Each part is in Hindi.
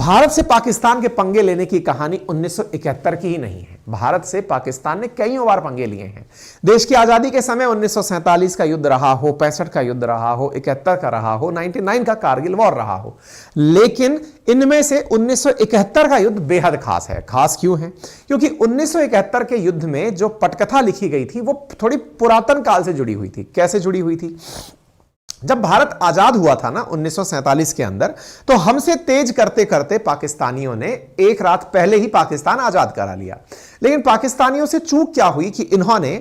भारत से पाकिस्तान के पंगे लेने की कहानी 1971 की ही नहीं है। भारत से पाकिस्तान ने कई बार पंगे लिए हैं। देश की आजादी के समय 1947 का युद्ध रहा हो, 65 का युद्ध रहा हो, 71 का रहा हो, 99 का कारगिल वॉर रहा हो, लेकिन इनमें से 1971 का युद्ध बेहद खास है। खास क्यों है? क्योंकि 1971 के युद्ध में जो पटकथा लिखी गई थी वो थोड़ी पुरातन काल से जुड़ी हुई थी। कैसे जुड़ी हुई थी? जब भारत आजाद हुआ था ना 1947 के अंदर, तो हमसे तेज करते करते पाकिस्तानियों ने एक रात पहले ही पाकिस्तान आजाद करा लिया। लेकिन पाकिस्तानियों से चूक क्या हुई कि इन्होंने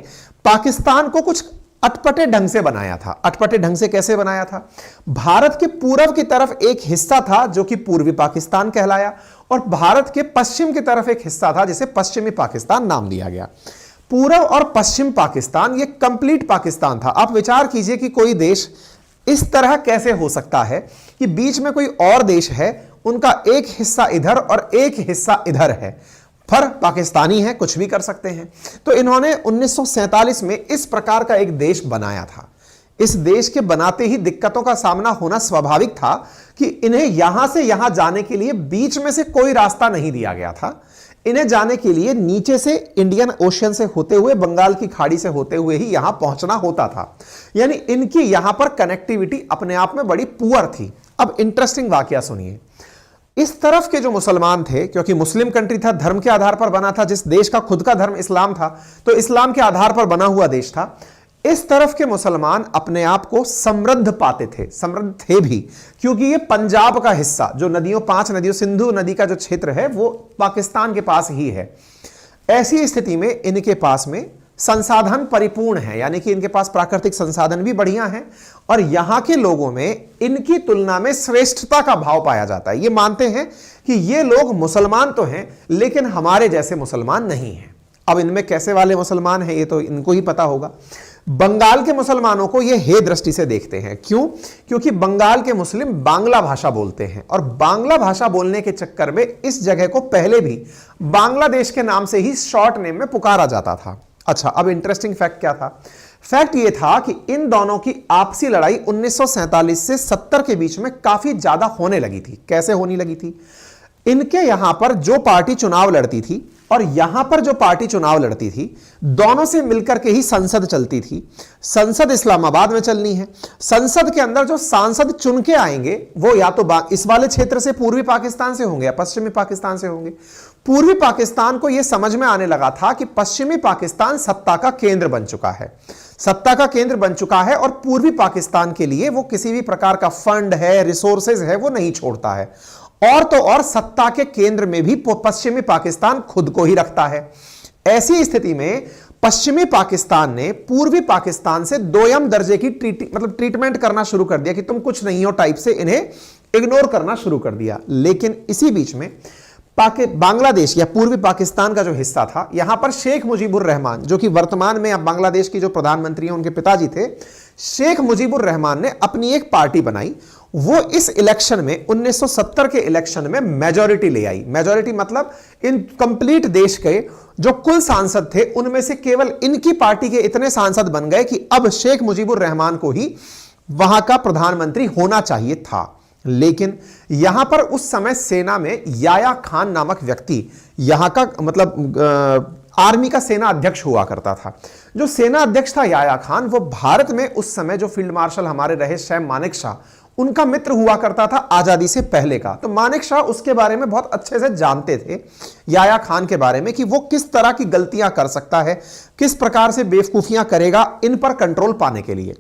पाकिस्तान को कुछ अटपटे ढंग से बनाया था। अटपटे ढंग से कैसे बनाया था? भारत के पूर्व की तरफ एक हिस्सा था जो कि पूर्वी पाकिस्तान कहलाया, और भारत के पश्चिम की तरफ एक हिस्सा था जिसे पश्चिमी पाकिस्तान नाम दिया गया। पूर्व और पश्चिम पाकिस्तान ये कंप्लीट पाकिस्तान था। आप विचार कीजिए कि कोई देश इस तरह कैसे हो सकता है कि बीच में कोई और देश है, उनका एक हिस्सा इधर और एक हिस्सा इधर है, पर पाकिस्तानी है, कुछ भी कर सकते हैं। तो इन्होंने 1947 में इस प्रकार का एक देश बनाया था। इस देश के बनाते ही दिक्कतों का सामना होना स्वाभाविक था कि इन्हें यहां से यहां जाने के लिए बीच में से कोई रास्ता नहीं दिया गया था। इन्हें जाने के लिए नीचे से इंडियन ओशियन से होते हुए, बंगाल की खाड़ी से होते हुए ही यहां पहुंचना होता था। यानी इनकी यहां पर कनेक्टिविटी अपने आप में बड़ी पुअर थी। अब इंटरेस्टिंग वाकया सुनिए। इस तरफ के जो मुसलमान थे, क्योंकि मुस्लिम कंट्री था, धर्म के आधार पर बना था, जिस देश का खुद का धर्म इस्लाम था, तो इस्लाम के आधार पर बना हुआ देश था। इस तरफ के मुसलमान अपने आप को समृद्ध पाते थे, समृद्ध थे भी, क्योंकि ये पंजाब का हिस्सा, जो नदियों, 5 नदियों, सिंधु नदी का जो क्षेत्र है वो पाकिस्तान के पास ही है। ऐसी स्थिति में इनके पास में संसाधन परिपूर्ण है, यानी कि इनके पास प्राकृतिक संसाधन भी बढ़िया हैं, और यहां के लोगों में इनकी तुलना में श्रेष्ठता का भाव पाया जाता है। ये मानते हैं कि ये लोग मुसलमान तो हैं, लेकिन हमारे जैसे मुसलमान नहीं हैं। अब इनमें कैसे वाले मुसलमान हैं ये तो इनको ही पता होगा। बंगाल के मुसलमानों को ये हे दृष्टि से देखते हैं। क्यों? क्योंकि बंगाल के मुस्लिम बांग्ला भाषा बोलते हैं, और बांग्ला भाषा बोलने के चक्कर में इस जगह को पहले भी बांग्लादेश के नाम से ही शॉर्ट नेम में पुकारा जाता था। अच्छा, अब इंटरेस्टिंग फैक्ट क्या था? फैक्ट यह था कि इन दोनों की आपसी लड़ाई 1947 से 70 के बीच में काफी ज्यादा होने लगी थी। कैसे होने लगी थी? इनके यहां पर जो पार्टी चुनाव लड़ती थी और यहां पर जो पार्टी चुनाव लड़ती थी, दोनों से मिलकर के ही संसद चलती थी। संसद इस्लामाबाद में चलनी है। संसद के अंदर जो सांसद चुन के आएंगे वो या तो इस वाले क्षेत्र से, पूर्वी पाकिस्तान से होंगे या पश्चिमी पाकिस्तान से होंगे। पूर्वी पाकिस्तान को यह समझ में आने लगा था कि पश्चिमी पाकिस्तान सत्ता का केंद्र बन चुका है, सत्ता का केंद्र बन चुका है, और पूर्वी पाकिस्तान के लिए वो किसी भी प्रकार का फंड है, रिसोर्सेज है, वो नहीं छोड़ता है। और तो और सत्ता के केंद्र में भी पश्चिमी पाकिस्तान खुद को ही रखता है। ऐसी स्थिति में पश्चिमी पाकिस्तान ने पूर्वी पाकिस्तान से दोयम दर्जे की ट्रीटमेंट करना शुरू कर दिया कि तुम कुछ नहीं हो टाइप से इन्हें इग्नोर करना शुरू कर दिया। लेकिन इसी बीच में बांग्लादेश या पूर्वी पाकिस्तान का जो हिस्सा था, यहां पर शेख मुजीबुर रहमान, जो कि वर्तमान में अब बांग्लादेश की जो प्रधानमंत्री हैं उनके पिताजी थे, शेख मुजीबुर रहमान ने अपनी एक पार्टी बनाई। वो इस इलेक्शन में 1970 के इलेक्शन में मेजॉरिटी ले आई। मेजॉरिटी मतलब इन कंप्लीट देश के जो कुल सांसद थे उनमें से केवल इनकी पार्टी के इतने सांसद बन गए कि अब शेख मुजीबुर रहमान को ही वहां का प्रधानमंत्री होना चाहिए था। लेकिन यहां पर उस समय सेना में याया खान नामक व्यक्ति, यहां का मतलब आर्मी का सेना अध्यक्ष हुआ करता था। जो सेना अध्यक्ष था याया खान, वो भारत में उस समय जो फील्ड मार्शल हमारे रहे सैम मानेकशॉ, उनका मित्र हुआ करता था आजादी से पहले का। तो मानेकशॉ उसके बारे में बहुत अच्छे से जानते थे, याया खान के बारे में, कि वो किस तरह की गलतियां कर सकता है, किस प्रकार से बेवकूफियां करेगा इन पर कंट्रोल पाने के लिए।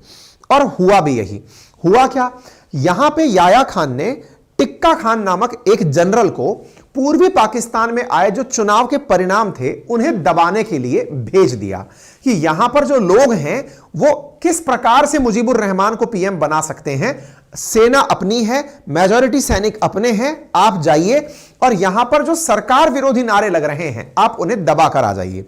और हुआ भी यही। हुआ क्या? यहां पे याया खान ने टिक्का खान नामक एक जनरल को पूर्वी पाकिस्तान में आए जो चुनाव के परिणाम थे उन्हें दबाने के लिए भेज दिया कि यहां पर जो लोग हैं वो किस प्रकार से मुजीबुर रहमान को पीएम बना सकते हैं। सेना अपनी है, मेजॉरिटी सैनिक अपने हैं, आप जाइए और यहां पर जो सरकार विरोधी नारे लग रहे हैं आप उन्हें दबा कर आ जाइए।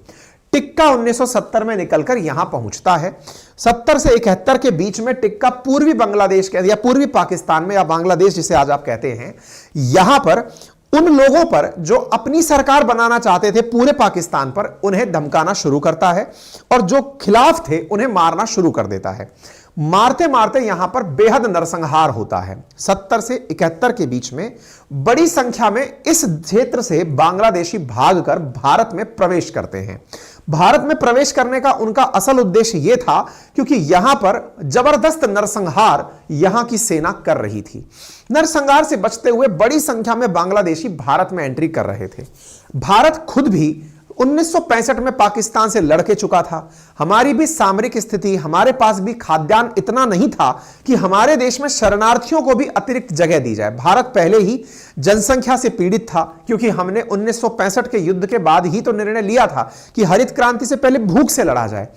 टिक्का 1970 में निकलकर यहां पहुंचता है। 70 से 71 के बीच में टिक्का पूर्वी बांग्लादेश के या पूर्वी पाकिस्तान में, या बांग्लादेश जिसे आज आप कहते हैं, यहां पर उन लोगों पर जो अपनी सरकार बनाना चाहते थे पूरे पाकिस्तान पर, उन्हें धमकाना शुरू करता है और जो खिलाफ थे उन्हें मारना शुरू कर देता है। मारते मारते यहां पर बेहद नरसंहार होता है। 70 से 71 के बीच में बड़ी संख्या में इस क्षेत्र से बांग्लादेशी भागकर भारत में प्रवेश करते हैं। भारत में प्रवेश करने का उनका असल उद्देश्य यह था क्योंकि यहां पर जबरदस्त नरसंहार यहां की सेना कर रही थी। नरसंहार से बचते हुए बड़ी संख्या में बांग्लादेशी भारत में एंट्री कर रहे थे। भारत खुद भी 1965 में पाकिस्तान से लड़ के चुका था। हमारी भी सामरिक स्थिति, हमारे पास भी खाद्यान्न इतना नहीं था कि हमारे देश में शरणार्थियों को भी अतिरिक्त जगह दी जाए। भारत पहले ही जनसंख्या से पीड़ित था क्योंकि हमने 1965 के युद्ध के बाद ही तो निर्णय लिया था कि हरित क्रांति से पहले भूख से लड़ा जाए।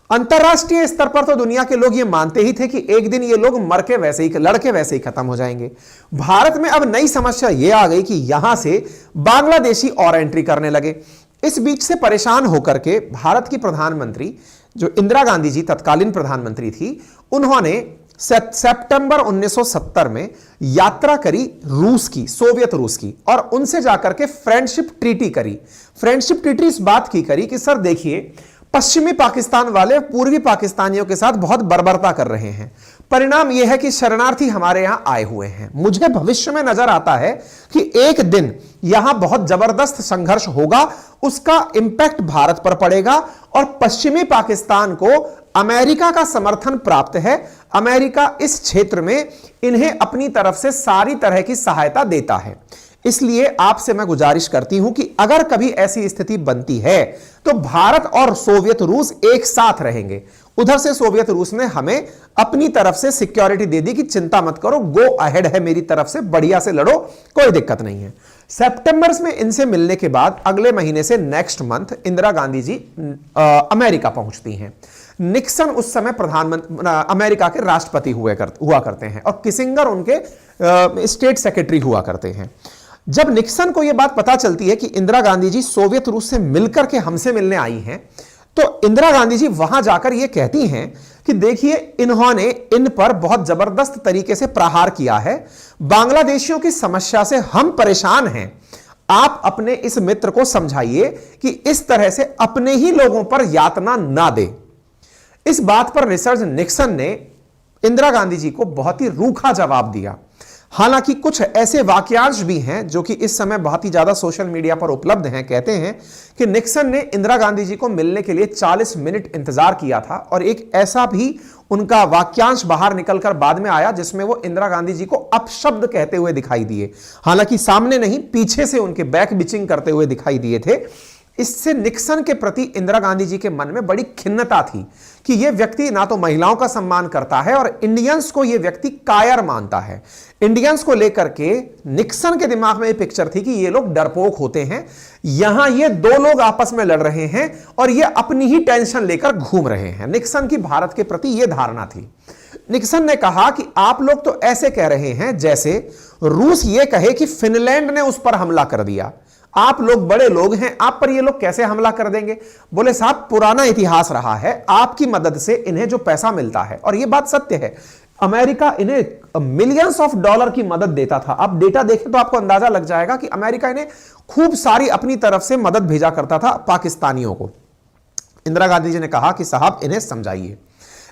अंतरराष्ट्रीय स्तर पर तो दुनिया के लोग ये मानते ही थे कि एक दिन ये लोग मर के वैसे ही, लड़ के वैसे ही खत्म हो जाएंगे। भारत में अब नई समस्या यह आ गई कि यहां से बांग्लादेशी और एंट्री करने लगे। इस बीच से परेशान होकर के भारत की प्रधानमंत्री जो इंदिरा गांधी जी तत्कालीन प्रधानमंत्री थी, उन्होंने सितंबर 1970 में यात्रा करी रूस की, सोवियत रूस की, और उनसे जाकर के फ्रेंडशिप ट्रीटी करी। फ्रेंडशिप ट्रीटी इस बात की करी कि सर देखिए, पश्चिमी पाकिस्तान वाले पूर्वी पाकिस्तानियों के साथ बहुत बर्बरता कर रहे हैं। परिणाम यह है कि शरणार्थी हमारे यहां आए हुए हैं। मुझे भविष्य में नजर आता है कि एक दिन यहां बहुत जबरदस्त संघर्ष होगा, उसका इंपैक्ट भारत पर पड़ेगा और पश्चिमी पाकिस्तान को अमेरिका का समर्थन प्राप्त है। अमेरिका इस क्षेत्र में इन्हें अपनी तरफ से सारी तरह की सहायता देता है। इसलिए आपसे मैं गुजारिश करती हूं कि अगर कभी ऐसी स्थिति बनती है तो भारत और सोवियत रूस एक साथ रहेंगे। उधर से सोवियत रूस ने हमें अपनी तरफ से सिक्योरिटी दे दी कि चिंता मत करो, गो अहेड है मेरी तरफ से, बढ़िया से लड़ो, कोई दिक्कत नहीं है। सितंबर में इनसे मिलने के बाद अगले महीने से next month Indira Gandhi ji America पहुंचती हैं। निक्सन उस समय प्रधानमंत्री अमेरिका के राष्ट्रपति हुआ करते हैं और किसिंगर उनके स्टेट सेक्रेटरी हुआ करते हैं। जब निक्सन को यह बात पता चलती है कि इंदिरा गांधी जी सोवियत रूस से मिलकर के हमसे मिलने आई हैं, तो इंदिरा गांधी जी वहां जाकर यह कहती हैं कि देखिए, इन्होंने इन पर बहुत जबरदस्त तरीके से प्रहार किया है। बांग्लादेशियों की समस्या से हम परेशान हैं। आप अपने इस मित्र को समझाइए कि इस तरह से अपने ही लोगों पर यातना ना दे। इस बात पर रिचर्ड निक्सन ने इंदिरा गांधी जी को बहुत ही रूखा जवाब दिया। हालांकि कुछ ऐसे वाक्यांश भी हैं जो कि इस समय बहुत ही ज्यादा सोशल मीडिया पर उपलब्ध हैं। कहते हैं कि निक्सन ने इंदिरा गांधी जी को मिलने के लिए 40 मिनट इंतजार किया था और एक ऐसा भी उनका वाक्यांश बाहर निकलकर बाद में आया जिसमें वो इंदिरा गांधी जी को अपशब्द कहते हुए दिखाई दिए। हालांकि सामने नहीं, पीछे से उनके बैक बिचिंग करते हुए दिखाई दिए थे। इससे निक्सन के प्रति इंदिरा गांधी जी के मन में बड़ी खिन्नता थी कि यह व्यक्ति ना तो महिलाओं का सम्मान करता है और इंडियंस को यह व्यक्ति कायर मानता है। इंडियंस को लेकर के निक्सन के दिमाग में यह पिक्चर थी कि ये लोग डरपोक होते हैं, यहां ये दो लोग आपस में लड़ रहे हैं और ये अपनी ही टेंशन लेकर घूम रहे हैं। निक्सन की भारत के प्रति यह धारणा थी। निक्सन ने कहा कि आप लोग तो ऐसे कह रहे हैं जैसे रूस ये कहे कि फिनलैंड ने उस पर हमला कर दिया। आप लोग बड़े लोग हैं, आप पर ये लोग कैसे हमला कर देंगे? बोले साहब, पुराना इतिहास रहा है, आपकी मदद से इन्हें जो पैसा मिलता है, और ये बात सत्य है, अमेरिका इन्हें मिलियंस ऑफ डॉलर की मदद देता था। आप डेटा देखें तो आपको अंदाजा लग जाएगा कि अमेरिका इन्हें खूब सारी अपनी तरफ से मदद भेजा करता था पाकिस्तानियों को। इंदिरा गांधी जी ने कहा कि साहब इन्हें समझाइए,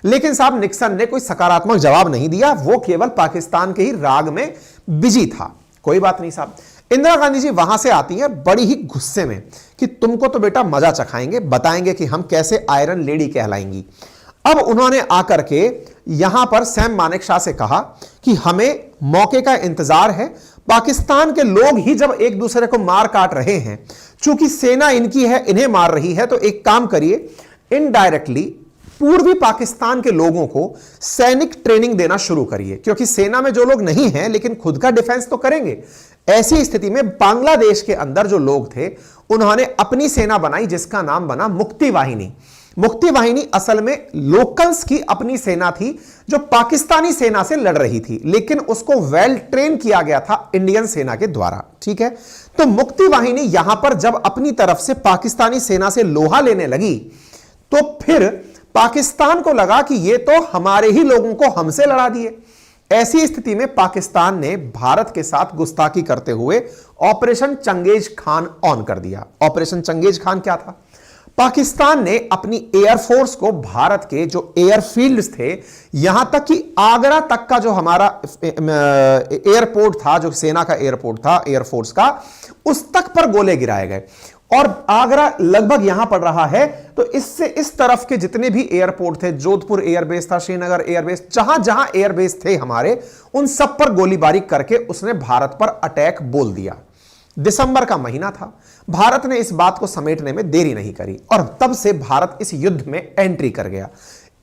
लेकिन साहब निक्सन ने कोई सकारात्मक जवाब नहीं दिया। वो केवल पाकिस्तान के ही राग में बिजी था। कोई बात नहीं साहब। इंदिरा गांधी जी वहां से आती हैं बड़ी ही गुस्से में कि तुमको तो बेटा मजा चखाएंगे, बताएंगे कि हम कैसे आयरन लेडी कहलाएंगी। अब उन्होंने आकर के यहां पर सैम मानेकशॉ से कहा कि हमें मौके का इंतजार है। पाकिस्तान के लोग ही जब एक दूसरे को मार काट रहे हैं, चूंकि सेना इनकी है, इन्हें मार रही है, तो एक काम करिए, इनडायरेक्टली पूर्वी पाकिस्तान के लोगों को सैनिक ट्रेनिंग देना शुरू करिए, क्योंकि सेना में जो लोग नहीं हैं लेकिन खुद का डिफेंस तो करेंगे। ऐसी स्थिति में बांग्लादेश के अंदर जो लोग थे उन्होंने अपनी सेना बनाई जिसका नाम बना मुक्ति वाहिनी। मुक्ति वाहिनी असल में लोकल्स की अपनी सेना थी जो पाकिस्तानी सेना से लड़ रही थी, लेकिन उसको वेल ट्रेन किया गया था इंडियन सेना के द्वारा। ठीक है, तो मुक्ति वाहिनी यहां पर जब अपनी तरफ से पाकिस्तानी सेना से लोहा लेने लगी तो फिर पाकिस्तान को लगा कि ये तो हमारे ही लोगों को हमसे लड़ा दिए। ऐसी स्थिति में पाकिस्तान ने भारत के साथ गुस्ताखी करते हुए ऑपरेशन चंगेज खान ऑन कर दिया। ऑपरेशन चंगेज खान क्या था? पाकिस्तान ने अपनी एयरफोर्स को भारत के जो एयरफील्ड्स थे, यहां तक कि आगरा तक का जो हमारा एयरपोर्ट था, जो सेना का एयरपोर्ट था एयरफोर्स का, उस तक पर गोले गिराए गए। और आगरा लगभग यहां पड़ रहा है, तो इससे इस तरफ के जितने भी एयरपोर्ट थे, जोधपुर एयरबेस था, श्रीनगर एयरबेस, जहां जहां एयरबेस थे हमारे, उन सब पर गोलीबारी करके उसने भारत पर अटैक बोल दिया। दिसंबर का महीना था, भारत ने इस बात को समेटने में देरी नहीं करी और तब से भारत इस युद्ध में एंट्री कर गया।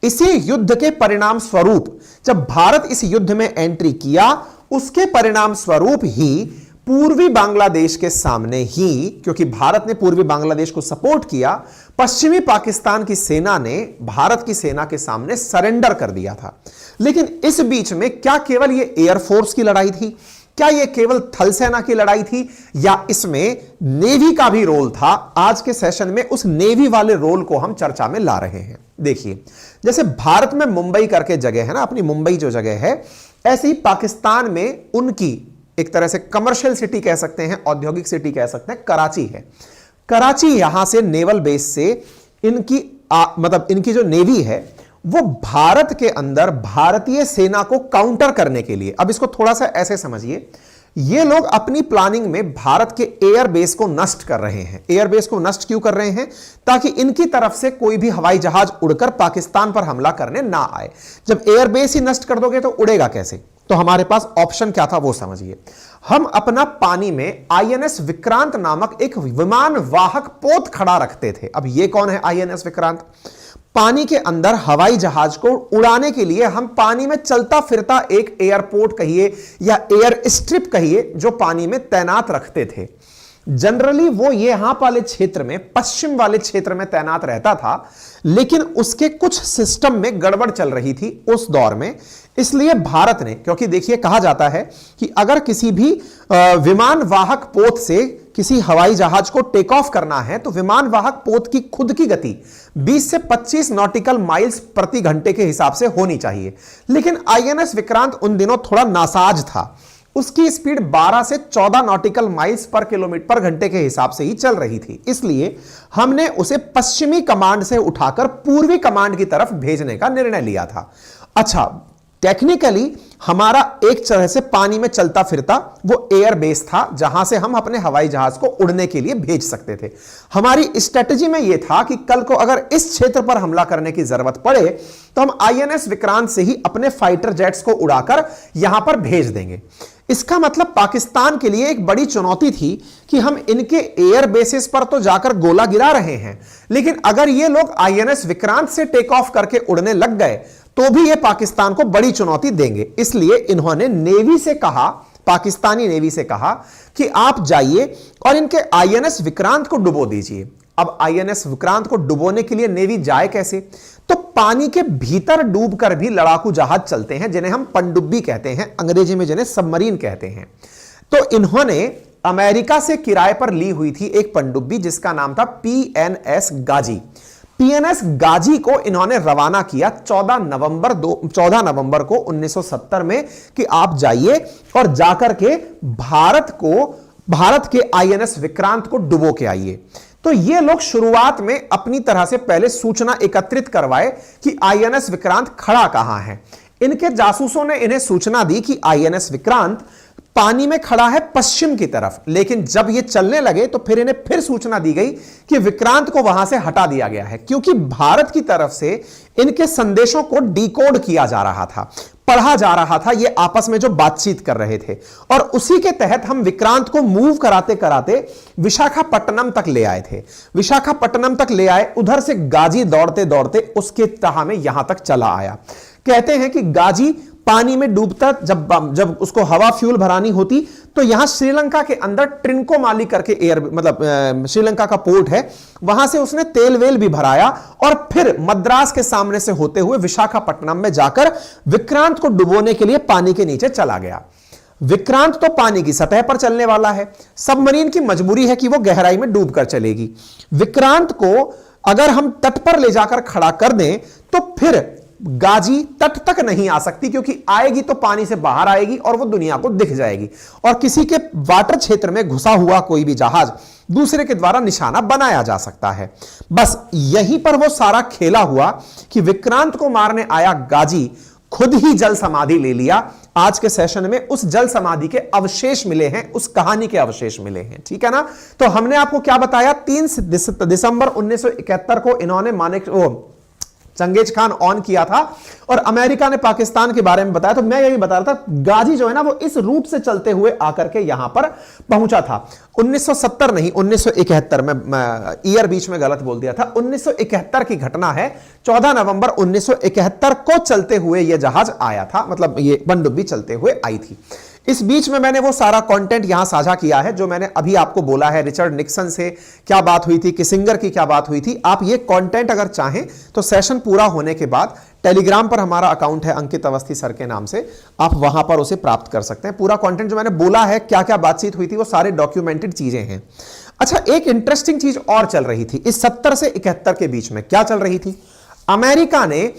इसी युद्ध के परिणाम स्वरूप, जब भारत इस युद्ध में एंट्री किया, उसके परिणाम स्वरूप ही पूर्वी बांग्लादेश के सामने ही, क्योंकि भारत ने पूर्वी बांग्लादेश को सपोर्ट किया, पश्चिमी पाकिस्तान की सेना ने भारत की सेना के सामने सरेंडर कर दिया था। लेकिन इस बीच में क्या केवल यह एयरफोर्स की लड़ाई थी? क्या यह केवल थल सेना की लड़ाई थी, या इसमें नेवी का भी रोल था? आज के सेशन में उस नेवी वाले रोल को हम चर्चा में ला रहे हैं। देखिए, जैसे भारत में मुंबई करके जगह है ना, अपनी मुंबई जो जगह है, ऐसे ही पाकिस्तान में उनकी एक तरह से कमर्शियल सिटी कह सकते हैं, औद्योगिक सिटी कह सकते हैं, कराची है। कराची यहां से नेवल बेस से इनकी मतलब इनकी जो नेवी है वो भारत के अंदर भारतीय सेना को काउंटर करने के लिए, अब इसको थोड़ा सा ऐसे समझिए, ये लोग अपनी प्लानिंग में भारत के एयरबेस को नष्ट कर रहे हैं। एयरबेस को नष्ट क्यों कर रहे हैं? ताकि इनकी तरफ से कोई भी हवाई जहाज उड़कर पाकिस्तान पर हमला करने ना आए। जब एयरबेस ही नष्ट कर दोगे तो उड़ेगा कैसे? तो हमारे पास ऑप्शन क्या था वो समझिए। हम अपना पानी में आईएनएस विक्रांत नामक एक विमान वाहक पोत खड़ा रखते थे। अब ये कौन है आईएनएस विक्रांत? पानी के अंदर हवाई जहाज को उड़ाने के लिए हम पानी में चलता फिरता एक एयरपोर्ट कहिए या एयर स्ट्रिप कहिए, जो पानी में तैनात रखते थे। जनरली वो यहां वाले क्षेत्र में, पश्चिम वाले क्षेत्र में तैनात रहता था, लेकिन उसके कुछ सिस्टम में गड़बड़ चल रही थी उस दौर में। इसलिए भारत ने, क्योंकि देखिए कहा जाता है कि अगर किसी भी विमान वाहक पोत से किसी हवाई जहाज को टेक ऑफ करना है तो विमान वाहक पोत की खुद की गति 20 से 25 नॉटिकल माइल्स प्रति घंटे के हिसाब से होनी चाहिए। लेकिन आईएनएस विक्रांत उन दिनों थोड़ा नासाज था, उसकी स्पीड 12 से 14 नॉटिकल माइल्स पर किलोमीटर पर घंटे के हिसाब से ही चल रही थी। इसलिए हमने उसे पश्चिमी कमांड से उठाकर पूर्वी कमांड की तरफ भेजने का निर्णय लिया था। अच्छा, टेक्निकली हमारा एक तरह से पानी में चलता फिरता वो एयर बेस था, जहां से हम अपने हवाई जहाज को उड़ने के लिए भेज सकते थे। हमारी स्ट्रेटजी में यह था कि कल को अगर इस क्षेत्र पर हमला करने की जरूरत पड़े तो हम आईएनएस विक्रांत से ही अपने फाइटर जेट्स को उड़ाकर यहां पर भेज देंगे। इसका मतलब पाकिस्तान के लिए एक बड़ी चुनौती थी कि हम इनके एयर बेसिस पर तो जाकर गोला गिरा रहे हैं, लेकिन अगर ये लोग आईएनएस विक्रांत से टेक ऑफ करके उड़ने लग गए तो भी ये पाकिस्तान को बड़ी चुनौती देंगे। इसलिए इन्होंने नेवी से कहा, पाकिस्तानी नेवी से कहा कि आप जाइए और इनके आईएनएस विक्रांत को डुबो दीजिए। अब आईएनएस विक्रांत को डुबोने के लिए नेवी जाए कैसे? तो पानी के भीतर डूबकर भी लड़ाकू जहाज चलते हैं, जिन्हें हम पनडुब्बी कहते हैं, अंग्रेजी में जिन्हें सबमरीन कहते हैं। तो इन्होंने अमेरिका से किराए पर ली हुई थी एक पनडुब्बी जिसका नाम था पीएनएस गाजी। पीएनएस गाजी को इन्होंने रवाना किया 14 नवंबर को 1970 में कि आप जाइए और जाकर के भारत के आईएनएस विक्रांत को डुबो के आइए। तो ये लोग शुरुआत में अपनी तरह से पहले सूचना एकत्रित करवाए कि आईएनएस विक्रांत खड़ा कहां है। इनके जासूसों ने इन्हें सूचना दी कि आईएनएस विक्रांत पानी में खड़ा है पश्चिम की तरफ, लेकिन जब ये चलने लगे तो फिर इन्हें फिर सूचना दी गई कि विक्रांत को वहां से हटा दिया गया है, क्योंकि भारत की तरफ से इनके संदेशों को डिकोड किया जा रहा था, पढ़ा जा रहा था, ये आपस में जो बातचीत कर रहे थे। और उसी के तहत हम विक्रांत को मूव कराते कराते विशाखापट्टनम तक ले आए थे। विशाखापट्टनम तक ले आए, उधर से गाजी दौड़ते दौड़ते उसके तह में यहां तक चला आया। कहते हैं कि गाजी पानी में डूबता, जब उसको हवा फ्यूल भरानी होती तो यहां श्रीलंका के अंदर ट्रिंकोमाली करके श्रीलंका का पोर्ट है, वहां से उसने तेल वेल भी भराया और फिर मद्रास के सामने से होते हुए विशाखापट्टनम में जाकर विक्रांत को डुबोने के लिए पानी के नीचे चला गया। विक्रांत तो पानी की सतह पर चलने वाला है, सबमरीन की मजबूरी है कि वो गहराई में डूबकर चलेगी। विक्रांत को अगर हम तट पर ले जाकर खड़ा कर दें तो फिर गाजी तट तक नहीं आ सकती, क्योंकि आएगी तो पानी से बाहर आएगी और वो दुनिया को दिख जाएगी, और किसी के वाटर क्षेत्र में घुसा हुआ कोई भी जहाज दूसरे के द्वारा निशाना बनाया जा सकता है। बस यहीं पर वो सारा खेला हुआ कि विक्रांत को मारने आया गाजी खुद ही जल समाधि ले लिया। आज के सेशन में उस जल समाधि के अवशेष मिले हैं, उस कहानी के अवशेष मिले हैं, ठीक है ना। तो हमने आपको क्या बताया, 3 दिसंबर 1971 को इन्होंने चंगेज खान ऑन किया था और अमेरिका ने पाकिस्तान के बारे में बताया। तो मैं यही बता रहा था, गाजी जो है ना वो इस रूट से चलते हुए आकर के यहां पर पहुंचा था। 1970 नहीं, 1971 में ईयर बीच में गलत बोल दिया था। 1971 की घटना है, 14 नवंबर 1971 को चलते हुए यह जहाज आया था, मतलब ये पनडुब्बी चलते हुए आई थी। इस बीच में मैंने वो सारा कंटेंट यहां साझा किया है जो मैंने अभी आपको बोला है, रिचर्ड निक्सन से क्या बात हुई थी, किसिंगर की क्या बात हुई थी। आप ये कंटेंट अगर चाहें तो सेशन पूरा होने के बाद टेलीग्राम पर हमारा अकाउंट है अंकित अवस्थी सर के नाम से, आप वहां पर उसे प्राप्त कर सकते हैं। पूरा कंटेंट जो मैंने बोला है, क्या क्या बातचीत हुई थी, वो सारे डॉक्यूमेंटेड चीजें हैं। अच्छा, एक इंटरेस्टिंग चीज और चल रही थी इस 70 से 71 के बीच में। क्या चल रही थी, अमेरिका ने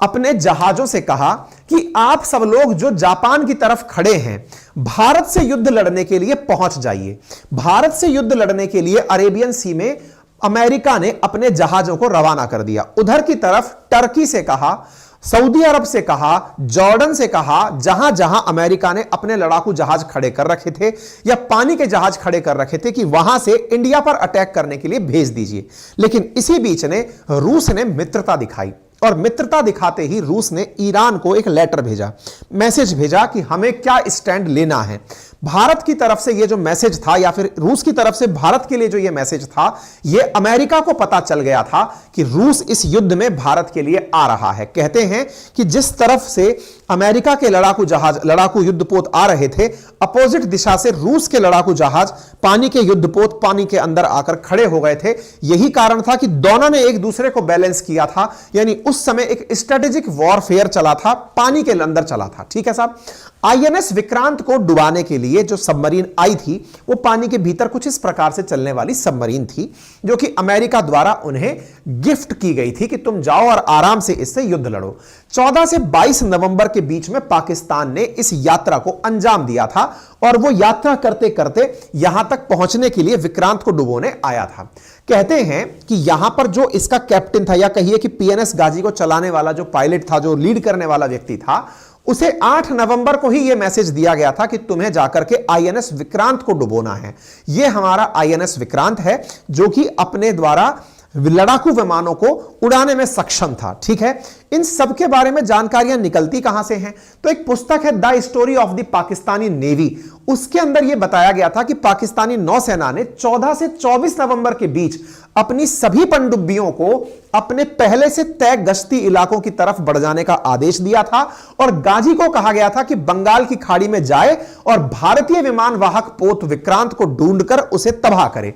अपने जहाजों से कहा कि आप सब लोग जो जापान की तरफ खड़े हैं, भारत से युद्ध लड़ने के लिए पहुंच जाइए। भारत से युद्ध लड़ने के लिए अरेबियन सी में अमेरिका ने अपने जहाजों को रवाना कर दिया। उधर की तरफ टर्की से कहा, सऊदी अरब से कहा, जॉर्डन से कहा, जहां जहां अमेरिका ने अपने लड़ाकू जहाज खड़े कर रखे थे या पानी के जहाज खड़े कर रखे थे कि वहां से इंडिया पर अटैक करने के लिए भेज दीजिए। लेकिन इसी बीच ने रूस ने मित्रता दिखाई, और मित्रता दिखाते ही रूस ने ईरान को एक लेटर भेजा, मैसेज भेजा कि हमें क्या स्टैंड लेना है। भारत की तरफ से यह जो मैसेज था, या फिर रूस की तरफ से भारत के लिए जो यह मैसेज था, यह अमेरिका को पता चल गया था कि रूस इस युद्ध में भारत के लिए आ रहा है। कहते हैं कि जिस तरफ से अमेरिका के लड़ाकू जहाज, लड़ाकू युद्धपोत आ रहे थे, अपोजिट दिशा से रूस के लड़ाकू जहाज, पानी के युद्धपोत पानी के अंदर आकर खड़े हो गए थे। यही कारण था कि दोनों ने एक दूसरे को बैलेंस किया था, यानी उस समय एक स्ट्रेटेजिक वॉरफेयर चला था, पानी के अंदर चला था, ठीक है साहब। आईएनएस विक्रांत को डुबाने के लिए जो सबमरीन आई थी, वो पानी के भीतर कुछ इस प्रकार से चलने वाली सबमरीन थी, जो कि अमेरिका द्वारा उन्हें गिफ्ट की गई थी कि तुम जाओ और आराम से इससे युद्ध लड़ो। 14 से 22 नवंबर के बीच में पाकिस्तान ने इस यात्रा को अंजाम दिया था, और वो यात्रा करते करते यहां तक पहुंचने के लिए विक्रांत को डुबोने आया था। कहते हैं कि यहां पर जो इसका कैप्टन था, या कहिए कि पीएनएस गाजी को चलाने वाला जो पायलट था, जो लीड करने वाला व्यक्ति था, उसे 8 नवंबर को ही यह मैसेज दिया गया था कि तुम्हें जाकर के आईएनएस विक्रांत को डुबोना है। यह हमारा आईएनएस विक्रांत है, जो कि अपने द्वारा लड़ाकू विमानों को उड़ाने में सक्षम था, ठीक है। इन सब के बारे में जानकारियां निकलती कहां से हैं? तो एक पुस्तक है the story of the Pakistani navy, उसके अंदर यह बताया गया था कि पाकिस्तानी नौसेना ने 14 से 24 नवंबर के बीच अपनी सभी पनडुब्बियों को अपने पहले से तय गश्ती इलाकों की तरफ बढ़ जाने का आदेश दिया था, और गाजी को कहा गया था कि बंगाल की खाड़ी में जाए और भारतीय विमान वाहक पोत विक्रांत को ढूंढकर उसे तबाह करे।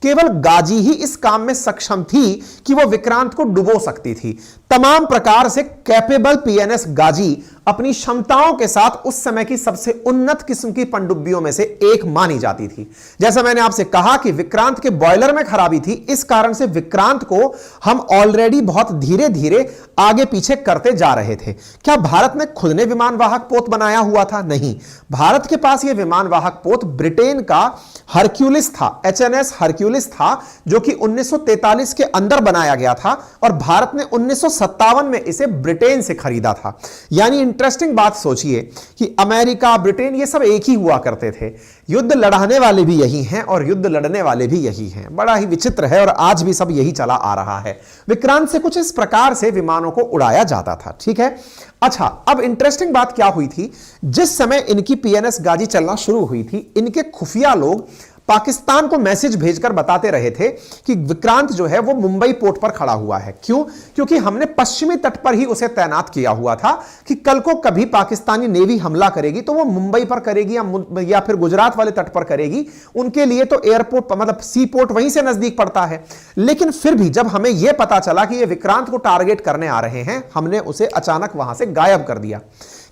केवल गाजी ही इस काम में सक्षम थी कि वह विक्रांत को डुबो सकती थी। तमाम प्रकार से कैपेबल पीएनएस गाजी अपनी क्षमताओं के साथ उस समय की सबसे उन्नत किस्म की पनडुब्बियों में से एक मानी जाती थी। जैसा मैंने आपसे कहा कि विक्रांत के बॉयलर में खराबी थी, इस कारण से विक्रांत को हम ऑलरेडी बहुत धीरे धीरे आगे पीछे करते जा रहे थे। क्या भारत ने खुद ने विमान वाहक पोत बनाया हुआ था? नहीं, भारत के पास यह विमान वाहक पोत ब्रिटेन का हरक्यूलिस था, एचएनएस हरक्यूलिस था, जो कि 1943 के अंदर बनाया गया था, और भारत ने 1957 में इसे ब्रिटेन से खरीदा था। यानी इंटरेस्टिंग बात सोचिए कि अमेरिका, ब्रिटेन, ये सब एक ही हुआ करते थे। युद्ध लड़ाने वाले भी यही हैं और युद्ध लड़ने वाले भी यही हैं। बड़ा ही विचित्र है, और आज भी सब यही चला आ रहा है। विक्रांत से कुछ इस प्रकार से विमानों को उड़ाया जाता था, ठीक है। अच्छा, अब इंटरेस्टिंग बात क्या हुई थी, जिस समय इनकी पीएनएस गाजी चलना शुरू हुई थी, इनके खुफिया लोग पाकिस्तान को मैसेज भेजकर बताते रहे थे कि विक्रांत जो है वो मुंबई पोर्ट पर खड़ा हुआ है। क्यों? क्योंकि हमने पश्चिमी तट पर ही उसे तैनात किया हुआ था कि कल को कभी पाकिस्तानी नेवी हमला करेगी तो वो मुंबई पर करेगी या फिर गुजरात वाले तट पर करेगी। उनके लिए तो एयरपोर्ट, मतलब सी पोर्ट वहीं से नजदीक पड़ता है। लेकिन फिर भी जब हमें यह पता चला कि ये विक्रांत को टारगेट करने आ रहे हैं, हमने उसे अचानक वहां से गायब कर दिया।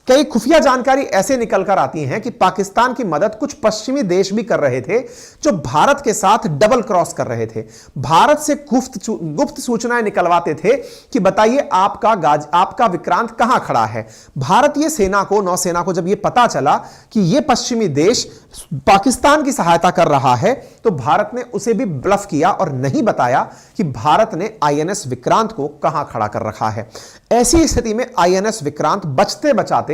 कई खुफिया जानकारी ऐसे निकल कर आती हैं कि पाकिस्तान की मदद कुछ पश्चिमी देश भी कर रहे थे जो भारत के साथ डबल क्रॉस कर रहे थे। भारत से गुप्त सूचनाएं निकलवाते थे कि बताइए आपका विक्रांत कहां खड़ा है। भारतीय सेना को, नौसेना को जब यह पता चला कि यह पश्चिमी देश पाकिस्तान की सहायता कर रहा है तो भारत ने उसे भी ब्लफ किया और नहीं बताया कि भारत ने आईएनएस विक्रांत को कहां खड़ा कर रखा है। ऐसी स्थिति में आईएनएस विक्रांत बचते बचाते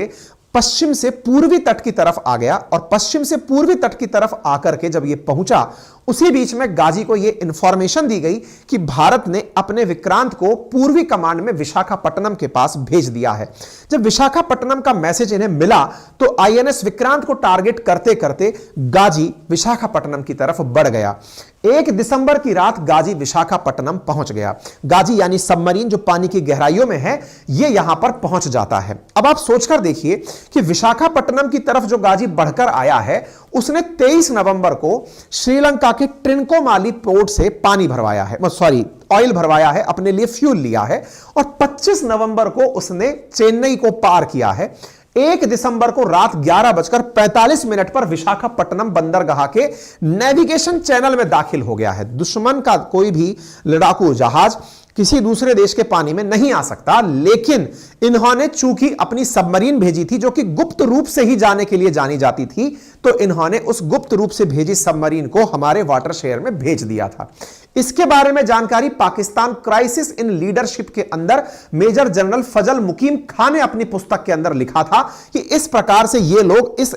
पश्चिम से पूर्वी तट की तरफ आ गया और पश्चिम से पूर्वी तट की तरफ आकर के जब यह पहुंचा, उसी बीच में गाजी को यह इंफॉर्मेशन दी गई कि भारत ने अपने विक्रांत को पूर्वी कमांड में विशाखापट्टनम के पास भेज दिया है। जब विशाखापट्टनम का मैसेज इन्हें मिला तो आईएनएस विक्रांत को टारगेट करते करते गाजी विशाखापट्टनम की तरफ बढ़ गया। 1 दिसंबर की रात गाजी विशाखापट्टनम पहुंच गया। गाजी यानी सबमरीन जो पानी की गहराइयों में है, यह यहां पर पहुंच जाता है। अब आप सोचकर देखिए कि विशाखापट्टनम की तरफ जो गाजी बढ़कर आया है, उसने 23 नवंबर को श्रीलंका के ट्रिनकोमाली पोर्ट से पानी भरवाया है, ऑयल भरवाया है, अपने लिए फ्यूल लिया है और 25 नवंबर को उसने चेन्नई को पार किया है। 1 दिसंबर को रात 11:45 पर विशाखापट्टनम बंदरगाह के नेविगेशन चैनल में दाखिल हो गया है। दुश्मन का कोई भी लड़ाकू जहाज किसी दूसरे देश के पानी में नहीं आ सकता, लेकिन इन्होंने चूंकि अपनी सबमरीन भेजी थी जो कि गुप्त रूप से ही जाने के लिए जानी जाती थी, तो इन्होंने उस गुप्त रूप से भेजी सबमरीन को हमारे वाटर शेयर में भेज दिया था। इसके बारे में जानकारी पाकिस्तान क्राइसिस इन लीडरशिप के अंदर मेजर जनरल फजल मुकीम खान ने अपनी पुस्तक के अंदर लिखा था कि इस प्रकार से ये लोग इस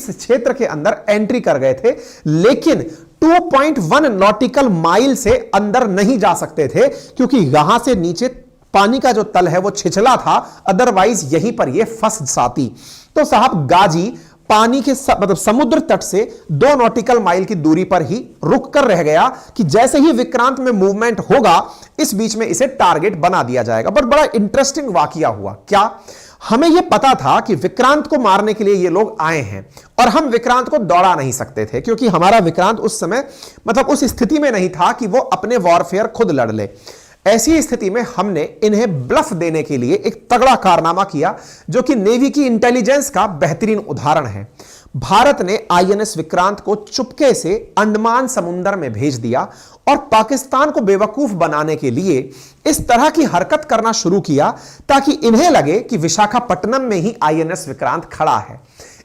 क्षेत्र के अंदर एंट्री कर गए थे, लेकिन 2.1 नॉटिकल माइल से अंदर नहीं जा सकते थे क्योंकि यहां से नीचे पानी का जो तल है वो छिछला था, अदरवाइज यहीं पर ये फंस जाती। तो साहब गाजी पानी के मतलब समुद्र तट से 2 नॉटिकल माइल की दूरी पर ही रुक कर रह गया कि जैसे ही विक्रांत में मूवमेंट होगा इस बीच में इसे टारगेट बना दिया जाएगा। पर बड़ा इंटरेस्टिंग वाकया हुआ। क्या हमें यह पता था कि विक्रांत को मारने के लिए ये लोग आए हैं और हम विक्रांत को दौड़ा नहीं सकते थे क्योंकि हमारा विक्रांत उस समय मतलब उस स्थिति में नहीं था कि वो अपने वॉरफेयर खुद लड़ ले। ऐसी स्थिति में हमने इन्हें ब्लफ देने के लिए एक तगड़ा कारनामा किया जो कि नेवी की इंटेलिजेंस का बेहतरीन उदाहरण है। भारत ने आईएनएस विक्रांत को चुपके से अंडमान समुंदर में भेज दिया और पाकिस्तान को बेवकूफ बनाने के लिए इस तरह की हरकत करना शुरू किया ताकि इन्हें लगे कि विशाखापट्टनम में ही आईएनएस विक्रांत खड़ा है।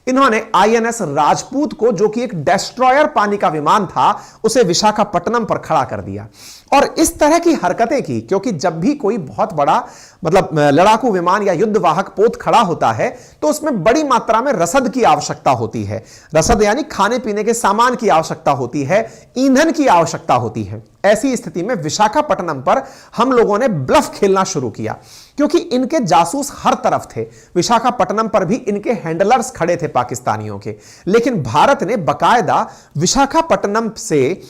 इन्होंने आईएनएस राजपूत को, जो कि एक डेस्ट्रॉयर पानी का विमान था, उसे विशाखापट्टनम पर खड़ा कर दिया और इस तरह की हरकतें की क्योंकि जब भी कोई बहुत बड़ा मतलब लड़ाकू विमान या युद्धवाहक पोत खड़ा होता है तो उसमें बड़ी मात्रा में रसद की आवश्यकता होती है। रसद यानी खाने पीने के सामान की आवश्यकता होती है, ईंधन की आवश्यकता होती है। ऐसी स्थिति में विशाखापट्टनम पर हम लोगों ने ब्लफ खेलना शुरू किया क्योंकि इनके जासूस हर तरफ थे। विशाखापट्टनम पर भी इनके हैंडलर्स खड़े थे पाकिस्तानियों के, लेकिन भारत ने बकायदा विशाखापट्टनम से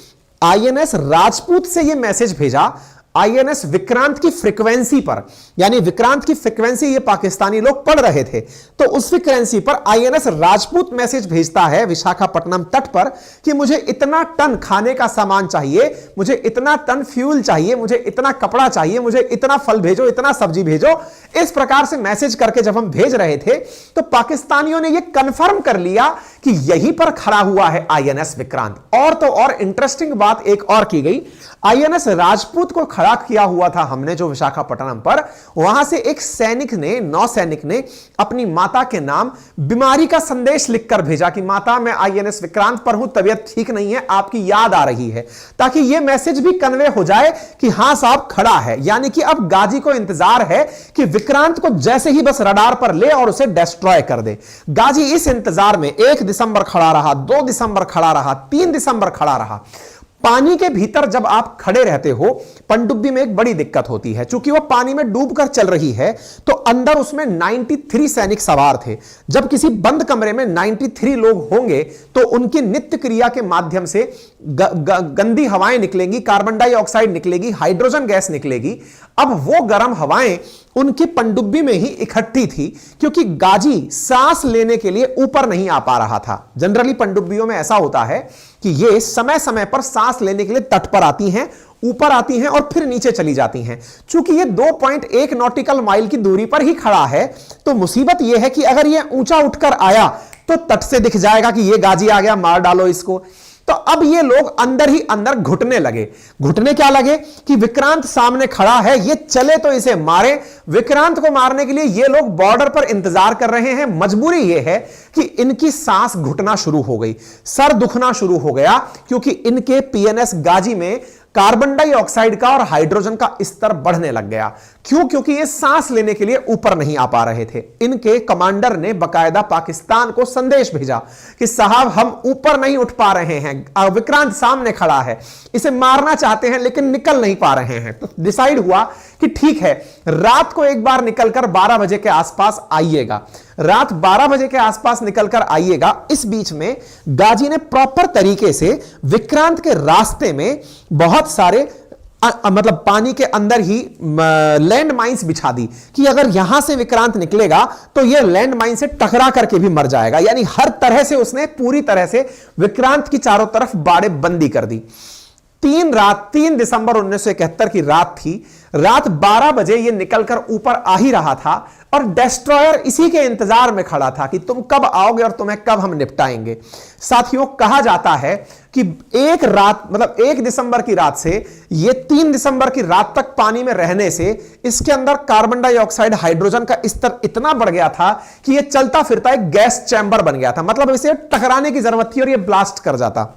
आईएनएस राजपूत से यह मैसेज भेजा आईएनएस विक्रांत की फ्रीक्वेंसी पर, यानी विक्रांत की फ्रीक्वेंसी ये पाकिस्तानी लोग पढ़ रहे थे, तो उस फ्रीक्वेंसी पर आईएनएस राजपूत मैसेज भेजता है विशाखापट्टनम तट पर कि मुझे इतना टन खाने का सामान चाहिए, मुझे इतना टन फ्यूल चाहिए, मुझे इतना कपड़ा चाहिए, मुझे इतना फल भेजो, इतना सब्जी भेजो। इस प्रकार से मैसेज करके जब हम भेज रहे थे तो पाकिस्तानियों ने यह कंफर्म कर लिया कि यहीं पर खड़ा हुआ है आईएनएस विक्रांत। और तो और इंटरेस्टिंग बात एक और की गई, आईएनएस राजपूत को खड़ा किया हुआ था हमने जो विशाखापट्टनम पर, वहां से एक नौसैनिक ने अपनी माता के नाम बीमारी का संदेश लिखकर भेजा कि माता मैं आईएनएस विक्रांत पर हूं, तबीयत ठीक नहीं है, आपकी याद आ रही है, ताकि यह मैसेज भी कन्वे हो जाए कि हां साहब खड़ा है। यानी कि अब गाजी को इंतजार है कि विक्रांत को जैसे ही बस रडार पर ले और उसे डिस्ट्रॉय कर दे। गाजी इस इंतजार में 1 दिसंबर खड़ा रहा, 2 दिसंबर खड़ा रहा, 3 दिसंबर खड़ा रहा। पानी के भीतर जब आप खड़े रहते हो पनडुब्बी में एक बड़ी दिक्कत होती है, क्योंकि वह पानी में डूबकर चल रही है तो अंदर उसमें 93 सैनिक सवार थे। जब किसी बंद कमरे में 93 लोग होंगे तो उनकी नित्य क्रिया के माध्यम से गंदी हवाएं निकलेंगी, कार्बन डाइऑक्साइड निकलेगी, हाइड्रोजन गैस निकलेगी। अब वो गर्म हवाएं उनकी पनडुब्बी में ही इकट्ठी थी क्योंकि गाजी सांस लेने के लिए ऊपर नहीं आ पा रहा था। जनरली पनडुब्बियों में ऐसा होता है कि ये समय समय पर सांस लेने के लिए तट पर आती हैं ऊपर आती हैं और फिर नीचे चली जाती हैं। चूंकि ये 2.1 नॉटिकल माइल की दूरी पर ही खड़ा है, तो मुसीबत यह है कि अगर ये ऊंचा उठकर आया तो तट से दिख जाएगा कि ये गाजी आ गया, मार डालो इसको। तो अब ये लोग अंदर ही अंदर घुटने लगे। घुटने क्या लगे कि विक्रांत सामने खड़ा है, ये चले तो इसे मारे। विक्रांत को मारने के लिए ये लोग बॉर्डर पर इंतजार कर रहे हैं। मजबूरी ये है कि इनकी सांस घुटना शुरू हो गई, सर दुखना शुरू हो गया, क्योंकि इनके पीएनएस गाजी में कार्बन डाइऑक्साइड का और हाइड्रोजन का स्तर बढ़ने लग गया। क्यों? क्योंकि ये सांस लेने के लिए ऊपर नहीं आ पा रहे थे। इनके कमांडर ने बकायदा पाकिस्तान को संदेश भेजा कि साहब हम ऊपर नहीं उठ पा रहे हैं, विक्रांत सामने खड़ा है, इसे मारना चाहते हैं लेकिन निकल नहीं पा रहे हैं। तो डिसाइड हुआ कि ठीक है, रात को एक बार निकलकर 12 बजे के आसपास आइएगा। रात 12 बजे के आसपास निकलकर आइएगा। इस बीच में गाजी ने प्रॉपर तरीके से विक्रांत के रास्ते में बहुत सारे मतलब पानी के अंदर ही लैंड माइंस बिछा दी कि अगर यहां से विक्रांत निकलेगा तो यह लैंड माइन से टकरा करके भी मर जाएगा। यानी हर तरह से उसने पूरी तरह से विक्रांत की चारों तरफ बाड़े बंदी कर दी। 3 दिसंबर 1971 की रात थी। रात 12 बजे यह निकलकर ऊपर आ ही रहा था और डेस्ट्रॉयर इसी के इंतजार में खड़ा था कि तुम कब आओगे और तुम्हें कब हम निपटाएंगे। साथियों, कहा जाता है कि एक रात मतलब 1 दिसंबर की रात से यह 3 दिसंबर की रात तक पानी में रहने से इसके अंदर कार्बन डाइऑक्साइड, हाइड्रोजन का स्तर इतना बढ़ गया था कि यह चलता फिरता एक गैस चैम्बर बन गया था। मतलब इसे टकराने की जरूरत थी और यह ब्लास्ट कर जाता।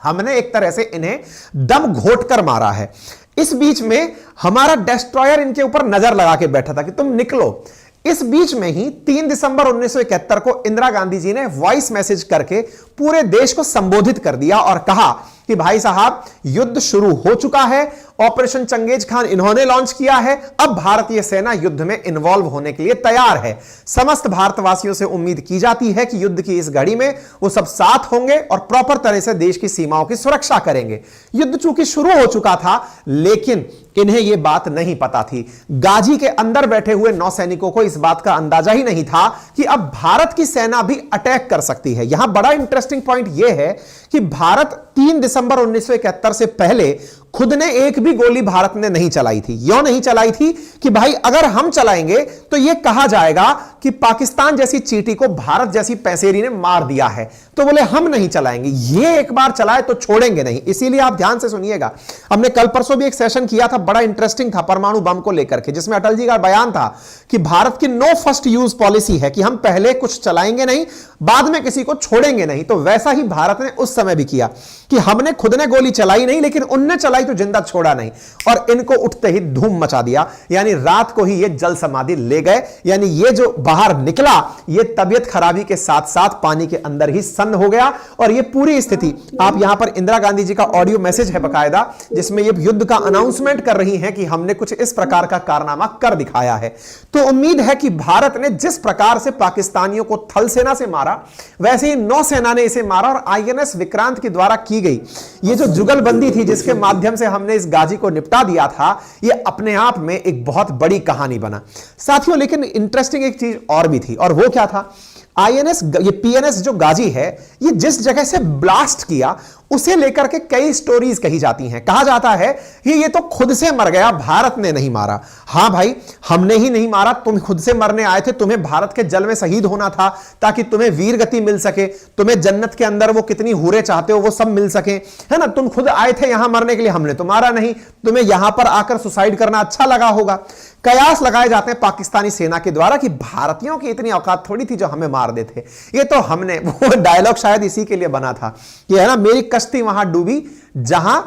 हमने एक तरह से इन्हें दम घोट कर मारा है। इस बीच में हमारा डेस्ट्रॉयर इनके ऊपर नजर लगा के बैठा था कि तुम निकलो। इस बीच में ही 3 दिसंबर 1971 को इंदिरा गांधी जी ने वॉइस मैसेज करके पूरे देश को संबोधित कर दिया और कहा कि भाई साहब, युद्ध शुरू हो चुका है। ऑपरेशन चंगेज खान इन्होंने लॉन्च किया है। अब भारतीय सेना युद्ध में इन्वॉल्व होने के लिए तैयार है। समस्त भारतवासियों से उम्मीद की जाती है कि युद्ध की इस घड़ी में वो सब साथ होंगे और प्रॉपर तरह से देश की सीमाओं की सुरक्षा करेंगे। युद्ध चूंकि शुरू हो चुका था, लेकिन इन्हें यह बात नहीं पता थी। गाजी के अंदर बैठे हुए नौसैनिकों को इस बात का अंदाजा ही नहीं था कि अब भारत की सेना भी अटैक कर सकती है। यहां बड़ा इंटरेस्टिंग पॉइंट यह है कि भारत 3 दिसंबर 1971 से पहले खुद ने एक भी गोली भारत ने नहीं चलाई थी। क्यों नहीं चलाई थी? कि भाई अगर हम चलाएंगे तो यह कहा जाएगा कि पाकिस्तान जैसी चींटी को भारत जैसी पैसेरी ने मार दिया है। तो बोले हम नहीं चलाएंगे, ये एक बार चलाए तो छोड़ेंगे नहीं। इसीलिए आप ध्यान से सुनिएगा। हमने कल परसों भी एक सेशन किया था, बड़ा इंटरेस्टिंग था, परमाणु बम को लेकर के, जिसमें अटल जी का बयान था कि भारत की नो फर्स्ट यूज पॉलिसी है कि हम पहले कुछ चलाएंगे नहीं, बाद में किसी को छोड़ेंगे नहीं। तो वैसा ही भारत ने उस समय भी किया कि हमने खुद ने गोली चलाई नहीं, लेकिन उनने चलाई तो जिंदा छोड़ा नहीं और इनको उठते ही धूम मचा दिया। यानी रात को ही ये जल समाधि ले गए। यानी ये जो बाहर निकला, ये तबियत खराबी के साथ साथ पानी के अंदर ही सन्न हो गया। और ये पूरी स्थिति आप यहां पर इंदिरा गांधी जी का ऑडियो मैसेज है बकायदा, जिसमें ये युद्ध का अनाउंसमेंट कर रही हैं कि हमने कुछ इस प्रकार का कारनामा कर दिखाया है। तो उम्मीद है कि भारत ने जिस प्रकार से पाकिस्तानियों को थल सेना से मारा, वैसे ही नौसेना ने इसे मारा। और आईएनएस विक्रांत के द्वारा की गई ये जो जुगलबंदी थी, जिसके माध्यम से हमने इस गाजी को निपटा दिया था, यह अपने आप में एक बहुत बड़ी कहानी बना साथियों। लेकिन इंटरेस्टिंग एक चीज और भी थी, और वो क्या था? आईएनएस, ये पीएनएस जो गाजी है, ये जिस जगह से ब्लास्ट किया उसे लेकर के कई स्टोरीज कही जाती हैं। कहा जाता है कि ये तो खुद से मर गया, भारत ने नहीं मारा। हां भाई, हमने ही नहीं मारा, तुम खुद से मरने आए थे। तुम्हें भारत के जल में शहीद होना था ताकि तुम्हें वीर गति मिल सके, तुम्हें जन्नत के अंदर वो कितनी हूरें चाहते हो वो सब मिल सके, है ना। तुम खुद आए थे यहां मरने के लिए, हमने तो मारा नहीं। तुम्हें यहां पर आकर सुसाइड करना अच्छा लगा होगा। कयास लगाए जाते हैं पाकिस्तानी सेना के द्वारा कि भारतीयों की इतनी औकात थोड़ी थी जो हमें मार देते। ये तो हमने, वो डायलॉग शायद इसी के लिए बना था कि है ना, मेरी कश्ती वहां डूबी जहां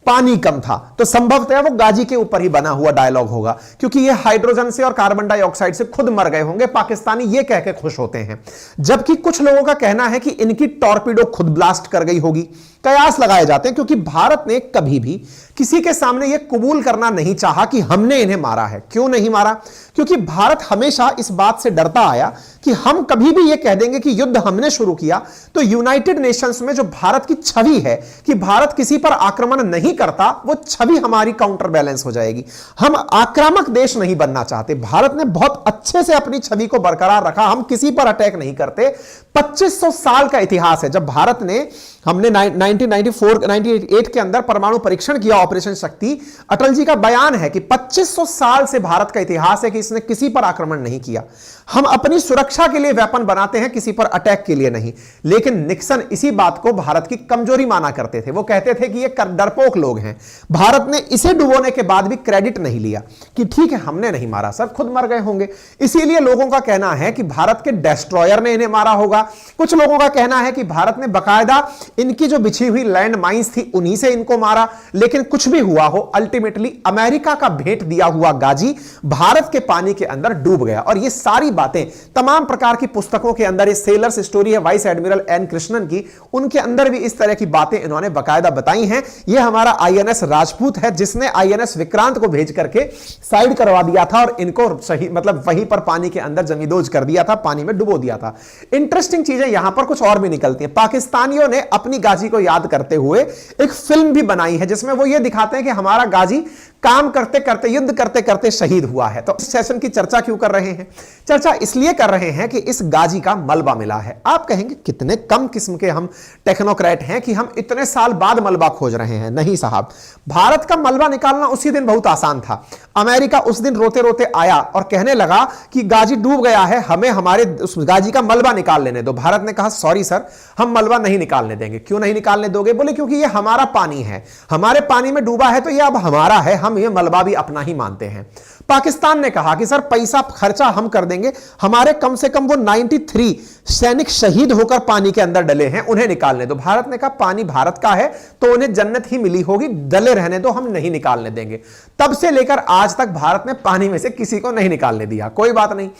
पानी कम था। तो संभवतः वो गाजी के ऊपर ही बना हुआ डायलॉग होगा, क्योंकि ये हाइड्रोजन से और कार्बन डाइऑक्साइड से खुद मर गए होंगे। पाकिस्तानी ये कह के खुश होते हैं। जबकि कुछ लोगों का कहना है कि इनकी टॉर्पीडो खुद ब्लास्ट कर गई होगी। कयास लगाए जाते हैं, क्योंकि भारत ने कभी भी किसी के सामने यह कबूल करना नहीं चाहा कि हमने इन्हें मारा है। क्यों नहीं मारा? क्योंकि भारत हमेशा इस बात से डरता आया कि हम कभी भी यह कह देंगे कि युद्ध हमने शुरू किया तो यूनाइटेड नेशंस में जो भारत की छवि है कि भारत किसी पर आक्रमण नहीं करता, वो छवि हमारी काउंटर बैलेंस हो जाएगी। हम आक्रामक देश नहीं बनना चाहते। भारत ने बहुत अच्छे से अपनी छवि को बरकरार रखा। हम किसी पर अटैक नहीं करते। 2500 साल का इतिहास है। जब भारत ने, हमने 1994-98 के अंदर परमाणु परीक्षण किया ऑपरेशन शक्ति, अटल जी का बयान है कि 2500 साल से भारत का इतिहास है कि इसने किसी पर आक्रमण नहीं किया। हम अपनी सुरक्षा के लिए वेपन बनाते हैं, किसी पर अटैक के लिए नहीं। लेकिन निक्सन इसी बात को भारत की कमजोरी माना करते थे। वो कहते थे कि ये डरपोक लोग हैं। भारत ने इसे डुबोने के बाद भी क्रेडिट नहीं लिया कि ठीक है हमने नहीं मारा सर, खुद मर गए होंगे। इसीलिए लोगों का कहना है कि भारत के डेस्ट्रॉयर ने इन्हें मारा होगा। कुछ लोगों का कहना है कि भारत ने बकायदा इनकी जो बिछी हुई लैंड माइंस थी उन्हीं से इनको मारा। लेकिन कुछ भी हुआ हो, अल्टीमेटली अमेरिका का भेंट दिया हुआ गाजी भारत के पानी के अंदर डूब गया। और ये सारी बातें तमाम प्रकार की पुस्तकों के अंदर, ये सेलर्स स्टोरी है वाइस एडमिरल एन कृष्णन की, उनके अंदर भी इस तरह की बातें इन्होंने बकायदा बताई हैं। ये हमारा आईएनएस राजपूत है जिसने आईएनएस विक्रांत को भेज करके साइड करवा दिया था और इनको सही मतलब वहीं पर पानी के अंदर जमींदोज कर दिया था, पानी में डुबो दिया था। इंटरेस्टिंग चीजें यहां पर कुछ और भी निकलती हैं। पाकिस्तानियों ने अपनी गाजी को याद करते हुए एक फिल्म भी बनाई है जिसमें वो ये दिखाते हैं कि हमारा गाजी काम करते करते, युद्ध करते करते शहीद हुआ है। तो इस सेशन की चर्चा क्यों कर रहे हैं? चर्चा इसलिए कर रहे हैं कि इस गाजी का मलबा मिला है। आप कहेंगे कितने कम किस्म के हम टेक्नोक्रेट हैं कि हम इतने साल बाद मलबा खोज रहे हैं। नहीं साहब, भारत का मलबा निकालना उसी दिन बहुत आसान था। अमेरिका उस दिन रोते रोते आया और कहने लगा कि गाजी डूब गया है, हमें हमारे उस गाजी का मलबा निकाल लेने दो। भारत ने कहा सॉरी सर, हम मलबा नहीं निकालने देंगे। क्यों नहीं निकालने दोगे? बोले क्योंकि ये हमारा पानी है, हमारे पानी में डूबा है तो ये अब हमारा है, हम ये मलबा भी अपना ही मानते हैं। पाकिस्तान ने कहा कि सर पैसा खर्चा हम कर देंगे, हमारे कम से कम वो 93 सैनिक शहीद होकर पानी के अंदर डले हैं, उन्हें निकालने दो। भारत ने कहा पानी भारत का है तो उन्हें जन्नत ही मिली होगी, डले रहने दो, हम नहीं निकालने देंगे। तब से लेकर आज तक भारत ने पानी में से किसी को नहीं निकालने दिया। कोई बात नहीं।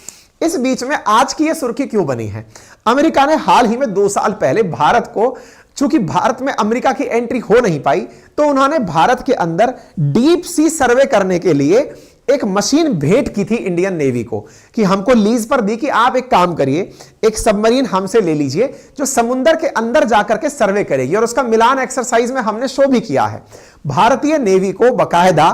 इस बीच में आज की यह सुर्खी क्यों बनी है? अमेरिका ने हाल ही में 2 साल पहले भारत को, चूंकि भारत में अमेरिका की एंट्री हो नहीं पाई, तो उन्होंने भारत के अंदर डीप सी सर्वे करने के लिए एक मशीन भेंट की थी इंडियन नेवी को, कि हमको लीज पर दी कि आप एक काम करिए, एक सबमरीन हमसे ले लीजिए जो समुद्र के अंदर जाकर के सर्वे करेगी। और उसका मिलान एक्सरसाइज में हमने शो भी किया है। भारतीय नेवी को बकायदा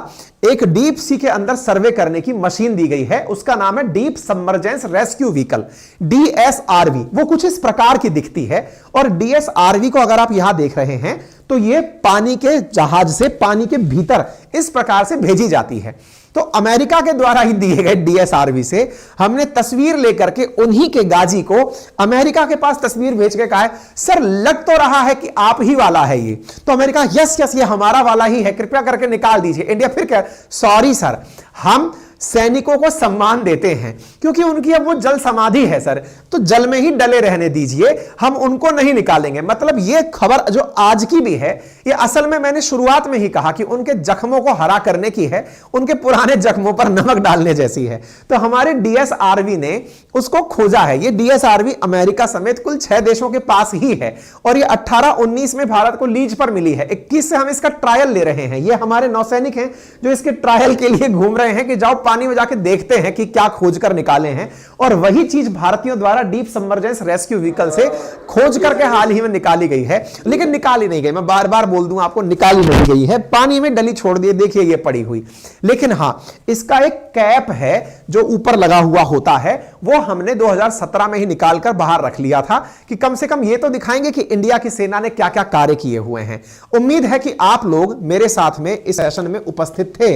एक डीप सी के अंदर सर्वे करने की मशीन दी गई है, उसका नाम है deep submergence rescue vehicle, DSRV। वो कुछ इस प्रकार की दिखती है। और DSRV को अगर आप यहां देख रहे हैं तो ये पानी के जहाज से पानी के भीतर इस प्रकार से भेजी जाती है। तो अमेरिका के द्वारा ही दिए गए DSRV से हमने तस्वीर लेकर के उन्हीं के गाजी को अमेरिका के पास तस्वीर भेज के कहा है सर लग तो रहा है कि आप ही वाला है ये। तो अमेरिका यस यस ये हमारा वाला ही है, कृपया करके निकाल दीजिए। इंडिया फिर कह सॉरी सर, हम सैनिकों को सम्मान देते हैं क्योंकि उनकी अब वो जल समाधि है सर, तो जल में ही डले रहने दीजिए, हम उनको नहीं निकालेंगे। मतलब ये खबर जो आज की भी है, ये असल में मैंने शुरुआत में ही कहा कि उनके जख्मों को हरा करने की है, उनके पुराने जख्मों पर नमक डालने जैसी है। तो हमारे DSRV ने उसको खोजा है। ये DSRV अमेरिका समेत कुल 6 देशों के पास ही है और ये 18-19 में भारत को लीज पर मिली है। 21 से हम इसका ट्रायल ले रहे हैं। ये हमारे नौसैनिक हैं जो इसके ट्रायल के लिए घूम रहे हैं कि जाओ पानी में जाके देखते हैं कि क्या खोज कर निकाले हैं। और वही चीज भारतीयों द्वारा डीप सबमर्जेंस रेस्क्यू व्हीकल से खोज करके हाल ही में निकाली गई है। लेकिन निकाली नहीं गई, मैं बार बार बोल दूं आपको, निकाली नहीं गई है, पानी में डली छोड़ दिए। देखिए ये पड़ी हुई। लेकिन हां, इसका एक कैप है जो ऊपर लगा हुआ होता है, वो हमने 2017 में ही निकालकर बाहर रख लिया था कि कम से कम ये तो दिखाएंगे कि इंडिया की सेना ने क्या क्या कार्य किए हुए हैं। उम्मीद है कि आप लोग मेरे साथ में इस सेशन में उपस्थित थे।